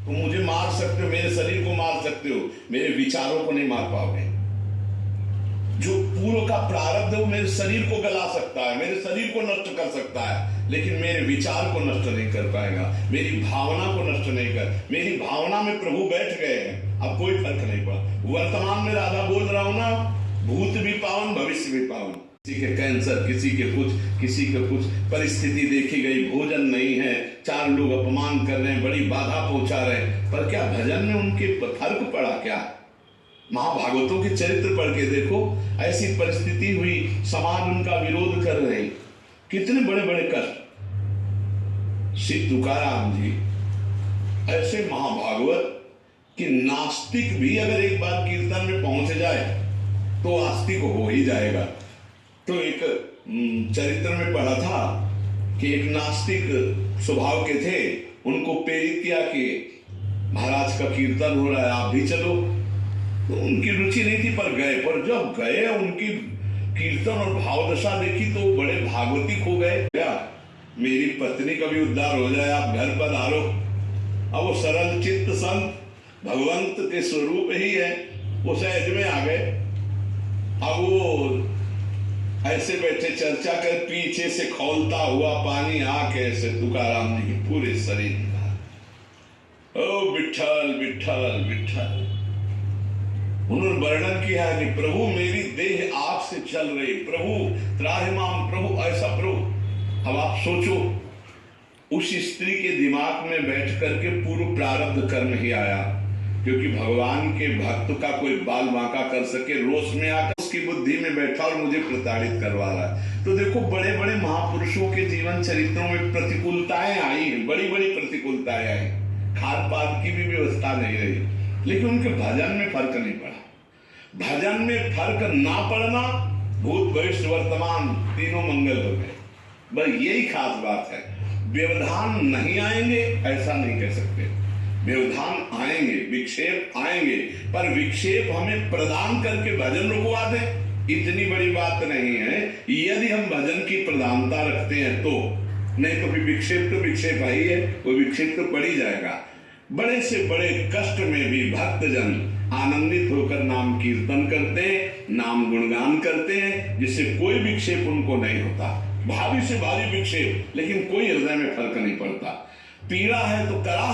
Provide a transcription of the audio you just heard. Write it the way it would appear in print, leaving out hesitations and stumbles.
तुम मुझे मार सकते हो, मेरे शरीर को मार सकते हो, मेरे विचारों को नहीं मार पाओगे। जो पूर्व का प्रारब्ध है वो मेरे शरीर को गला सकता है, मेरे शरीर को नष्ट कर सकता है, लेकिन मेरे विचार को नष्ट नहीं कर पाएगा, मेरी भावना को नष्ट नहीं कर। मेरी भावना में प्रभु बैठ गए हैं, अब कोई फर्क नहीं पड़ा। वर्तमान में राधा बोल रहा हूं ना, भूत भी पावन भविष्य भी पावन। किसी के कैंसर, किसी के कुछ परिस्थिति देखी गई, भोजन नहीं है, 4 लोग अपमान कर रहे हैं, बड़ी बाधा पहुंचा रहे हैं, पर क्या भजन में उनके फर्क पड़ा? क्या महाभागवतों के चरित्र पढ़ के देखो, ऐसी परिस्थिति हुई, समाज उनका विरोध कर रहे, कितने बड़े बड़े कष्ट। श्री तुकाराम जी ऐसे महाभागवत कि नास्तिक भी अगर एक बार कीर्तन में पहुंच जाए तो आस्तिक हो ही जाएगा। तो एक चरित्र में पढ़ा था कि एक नास्तिक स्वभाव के थे, उनको प्रेरित किया कि महाराज का कीर्तन हो रहा है, आप भी चलो। तो उनकी रुचि नहीं थी, पर गए। पर जब गए, उनकी कीर्तन और भावदशा देखी तो बड़े भागवतिक हो गए। क्या मेरी पत्नी का भी उद्धार हो जाए, आप घर पर आ रो। अब वो सरल चित्त संत भगवंत के स्वरूप ही है, वो सहज में आ गए। अब वो ऐसे बैठे चर्चा कर, पीछे से खौलता हुआ पानी आके ऐसे तुकाराम जी के पूरे शरीर में, ओ विठल विठल विठल। उन्होंने वर्णन किया है कि प्रभु मेरी देह आग से चल रही, प्रभु त्राहिमाम, प्रभु ऐसा प्रभु। अब आप सोचो, उस स्त्री के दिमाग में बैठ करके पूर्व प्रारब्ध कर्म ही आया, क्योंकि भगवान के भक्त का कोई बाल बांका कर सके, रोष में आकर उसकी बुद्धि में बैठा और मुझे प्रताड़ित करवा रहा है। तो देखो, बड़े बड़े महापुरुषों के जीवन चरित्रों में प्रतिकूलताएं आई हैं, बड़ी बड़ी प्रतिकूलताएं आई, खाद पाद की भी व्यवस्था नहीं रही, लेकिन उनके भजन में फर्क नहीं पड़ा। भजन में फर्क ना पड़ना, भूत भविष्य वर्तमान तीनों मंगल हो गए। बस यही खास बात है। व्यवधान नहीं आएंगे ऐसा नहीं कह सकते, व्यवधान आएंगे, विक्षेप आएंगे, पर विक्षेप हमें प्रदान करके भजन रुकवा दे, इतनी बड़ी बात नहीं है। यदि हम भजन की प्रधानता रखते हैं तो, नहीं तो विक्षेप आई है, वो विक्षेप तो पड़ ही जाएगा। बड़े से बड़े कष्ट में भी भक्तजन आनंदित होकर नाम कीर्तन करते हैं, नाम गुणगान करते हैं, जिससे कोई विक्षेप उनको नहीं होता। भारी से भारी विक्षेप, लेकिन कोई हृदय में फर्क नहीं पड़ता। पीड़ा है तो कराह